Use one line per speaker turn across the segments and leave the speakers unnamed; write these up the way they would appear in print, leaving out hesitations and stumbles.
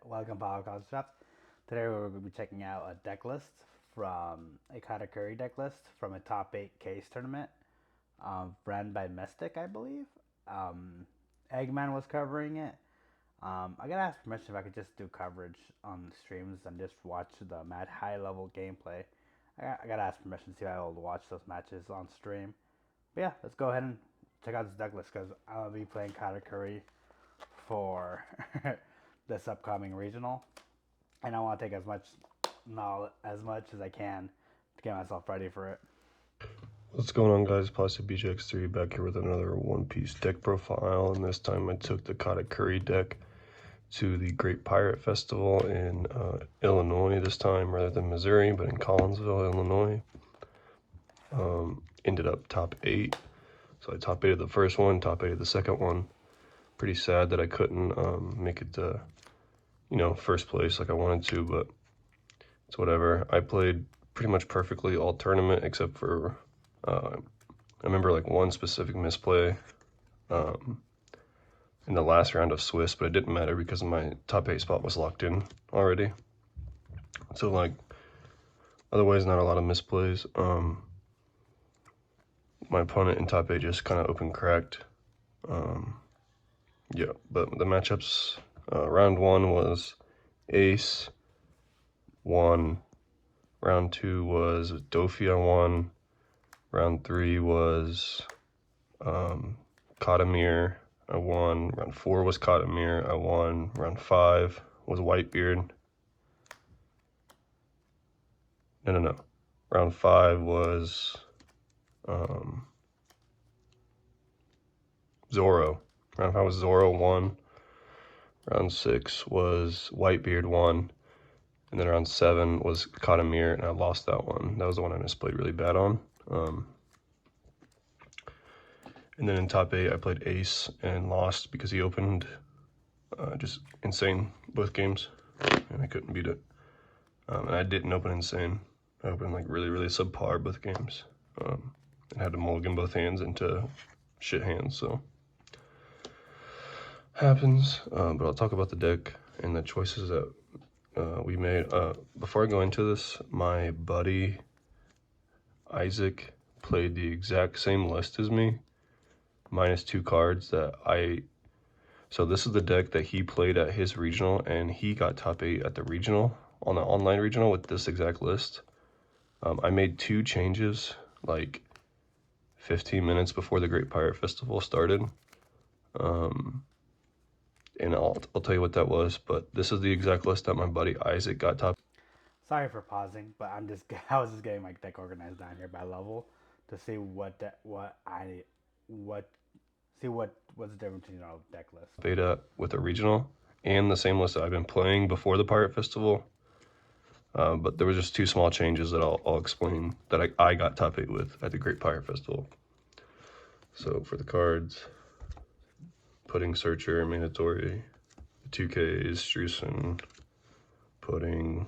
Welcome, Power College Shops. Today we're going to be checking out a deck list from a Katakuri deck list from a top 8 case tournament ran by Mystic, I believe. Eggman was covering it. I gotta ask permission if I could just do coverage on streams and just watch the high level gameplay. I gotta ask permission to see if I'll watch those matches on stream. But yeah, let's go ahead and check out this deck list because I'll be playing Katakuri for this upcoming regional, and I want to take as much knowledge as I can to get myself ready for it.
What's going on, guys? Plastic BJX3 back here with another One Piece deck profile, and this time I took the Katakuri deck to the Great Pirate Festival in Illinois this time, rather than Missouri, but in Collinsville, Illinois. Ended up top 8, so I top 8 of the first one, top 8 of the second one. Pretty sad that I couldn't make it to, first place like I wanted to, but it's whatever. I played pretty much perfectly all tournament except for I remember like one specific misplay in the last round of Swiss, but it didn't matter because my top 8 spot was locked in already. So like, otherwise not a lot of misplays. My opponent in top 8 just kind of open cracked. Yeah, but the matchups, round 1 was Ace, 1. Round 2 was Dofia, 1. Round 3 was Katamir, I won. Round 4 was Katamir, I won. Round 5 was Whitebeard. No. Round 5 was Zoro. Round 5 was Zoro, 1. Round 6 was Whitebeard, 1. And then round 7 was Katamir, and I lost that one. That was the one I misplayed really bad on. And then in top 8, I played Ace and lost because he opened just insane both games, and I couldn't beat it. And I didn't open insane. I opened like really, really subpar both games, and had to mulligan both hands into shit hands, so happens. But I'll talk about the deck and the choices that we made. Before I go into this, my buddy Isaac played the exact same list as me, minus 2 cards that so this is the deck that he played at his regional, and he got top 8 at the regional, on the online regional, with this exact list. I made 2 changes like 15 minutes before the Great Pirate Festival started. And I'll tell you what that was, but this is the exact list that my buddy Isaac got top.
Sorry for pausing, but I was just getting my deck organized down here by level to see what's the difference between our deck list.
Beta with a regional and the same list that I've been playing before the Pirate Festival. But there was just 2 small changes that I'll explain that I got top 8 with at the Great Pirate Festival. So for the cards, putting Searcher, Mandatory, 2Ks, Strusen, putting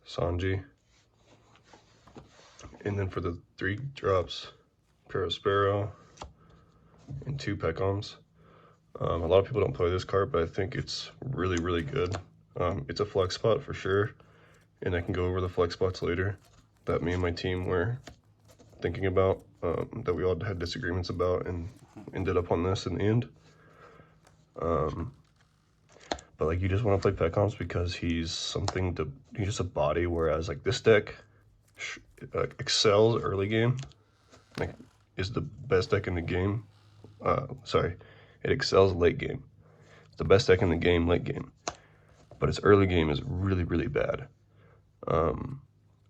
Sanji. And then for the 3 drops, Perospero and 2 Pecoms. A lot of people don't play this card, but I think it's really, really good. It's a flex spot for sure, and I can go over the flex spots later that me and my team were thinking about, that we all had disagreements about, and ended up on this in the end. But like, you just want to play Pecoms because he's just a body, whereas like this deck excels early game, like is the best deck in the game. Sorry, it excels late game. It's the best deck in the game late game, but its early game is really, really bad.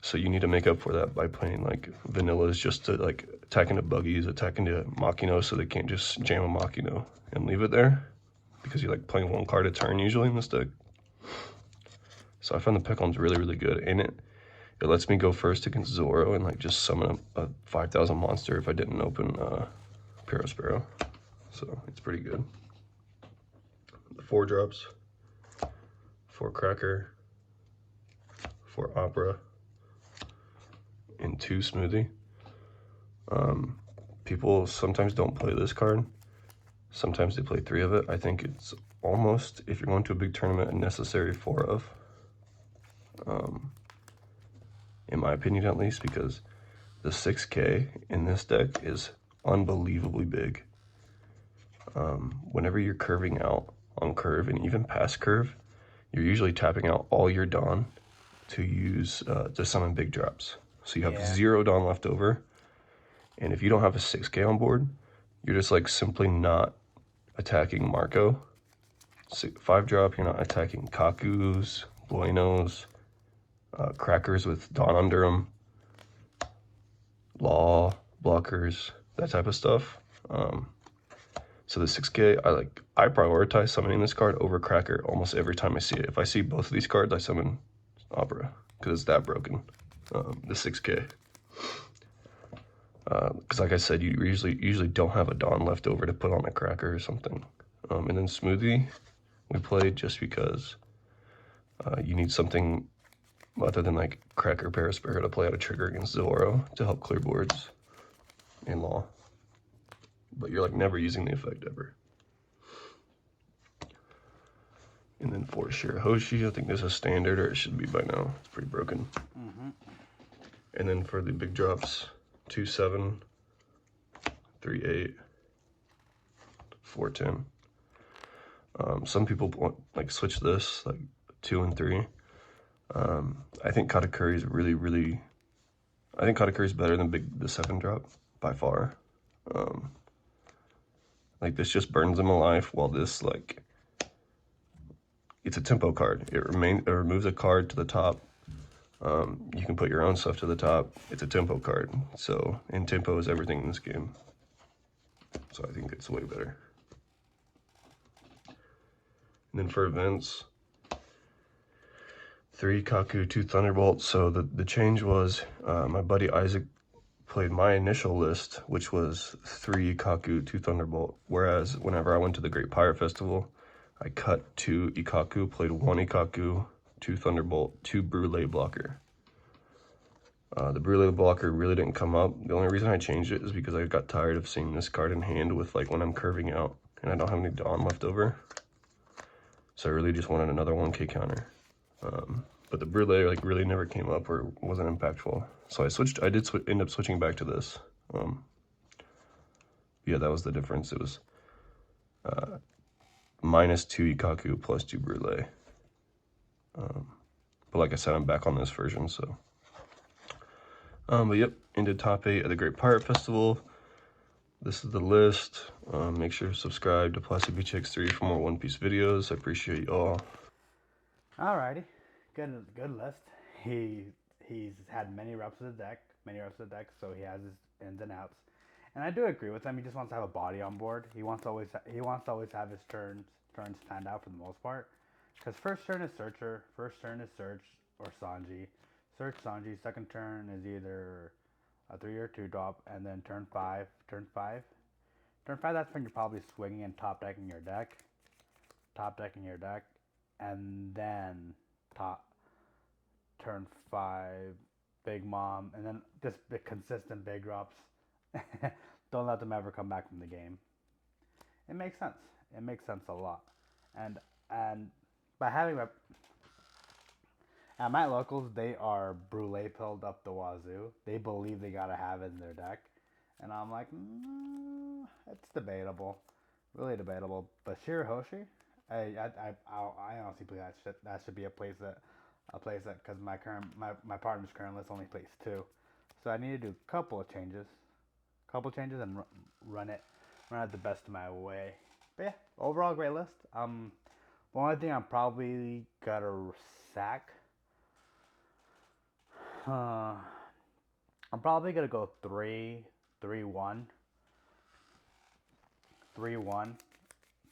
So you need to make up for that by playing like vanillas, just to like attack into buggies, attack into Machino, so they can't just jam a Machino and leave it there, because you're like playing 1 card a turn usually in this deck. So I find the Pecoms really, really good, and it lets me go first against Zoro and like just summon a 5,000 monster if I didn't open Perospero. So it's pretty good. The 4 drops, 4 Cracker, 4 Opera, and 2 Smoothie. People sometimes don't play this card, Sometimes they play 3 of it. I think it's almost, if you're going to a big tournament, a necessary 4 of. In my opinion at least, because the 6K in this deck is unbelievably big. Whenever you're curving out on curve and even past curve, you're usually tapping out all your Dawn to use to summon big drops. So you have
Yeah.
0 Dawn left over, and if you don't have a 6K on board, you're just like simply not attacking Marco. 5 drop, you're not attacking Kakus, Buenos, Crackers with Dawn under them, Law, blockers, that type of stuff. So the 6K, I prioritize summoning this card over Cracker almost every time I see it. If I see both of these cards, I summon Opera because it's that broken. The 6K. Because like I said, you usually don't have a Dawn left over to put on a Cracker or something. And then Smoothie, we played just because you need something other than like Cracker Paraspera to play out a trigger against Zoro to help clear boards in Law. But you're like never using the effect ever. And then for Shirahoshi, I think this is standard, or it should be by now. It's pretty broken. And then for the big drops, 2-7, 3-8, 4-10. Some people want like switch this like 2 and 3. I think Katakuri is really. I think Katakuri is better than the 7 drop by far. Like this just burns them alive, while this like it's a tempo card. It removes a card to the top. You can put your own stuff to the top. It's a tempo card. So, and tempo is everything in this game. So I think it's way better. And then for events, 3 Kaku, 2 Thunderbolt. So the change was my buddy Isaac played my initial list, which was 3 Ikaku, 2 Thunderbolt. Whereas whenever I went to the Great Pirate Festival, I cut 2 Ikaku, played 1 Ikaku, 2 Thunderbolt, 2 Brule blocker. The Brule blocker really didn't come up. The only reason I changed it is because I got tired of seeing this card in hand with like when I'm curving out and I don't have any Dawn left over. So I really just wanted another 1K counter. But the Brule like really never came up or wasn't impactful. So I did end up switching back to this. Yeah, that was the difference. It was minus 2 Ikaku plus 2 Brule. But like I said, I'm back on this version, so. But yep, into top 8 at the Great Pirate Festival. This is the list. Make sure to subscribe to Plastic Beach X3 for more One Piece videos. I appreciate you all.
Alrighty, good list. He's had many reps of the deck, so he has his ins and outs. And I do agree with him. He just wants to have a body on board. He wants to always have his turns stand out for the most part. Because first turn is Searcher, first turn is Search or Sanji. Search Sanji. Second turn is either a 3 or 2 drop, and then turn 5. That's when you're probably swinging and top decking your deck, and then top turn 5 Big Mom, and then just the consistent big drops. Don't let them ever come back from the game. It makes sense. It makes sense a lot. And by having my at my locals, they are brulee pilled up the wazoo. They believe they gotta have it in their deck, and I'm like, it's debatable, really debatable. But Shirahoshi, I honestly believe that should be a place that because my partner's current list only plays 2, so I need to do a couple of changes, and run it the best of my way. But yeah, overall great list. The only thing I'm probably gonna sack. I'm probably gonna go 3-1, 3-1,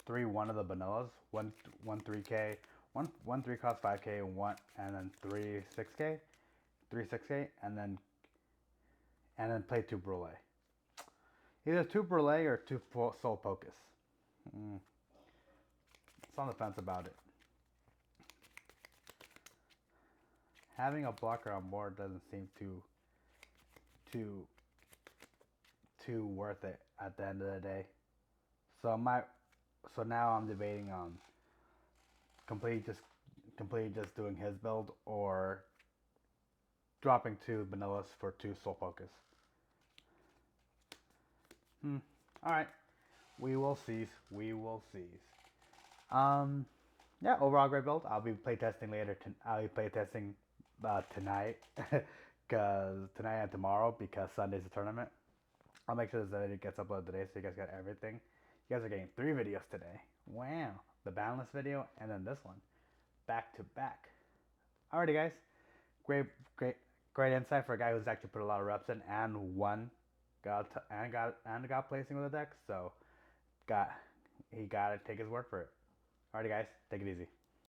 3-1 of the vanillas. One 3K, one 3 cost 5K, and then 3 6K, and then play 2 Brule. Either 2 Brule or 2 Soul Focus. It's on the fence about it. Having a blocker on board doesn't seem too worth it at the end of the day. So my so now I'm debating on completely just completely just doing his build or dropping two vanillas for two soul focus. Hmm. All right. We will see. We will see. Um. Yeah. Overall great build. I'll be playtesting later. I'll be playtesting tonight, cause tonight and tomorrow because Sunday's the tournament. I'll make sure this video gets uploaded today so you guys got everything. You guys are getting 3 videos today. Wow. The balance video and then this one. Back to back. Alrighty guys. Great great great insight for a guy who's actually put a lot of reps in and won got placing with the deck, so got he gotta take his word for it. Alrighty guys, take it easy.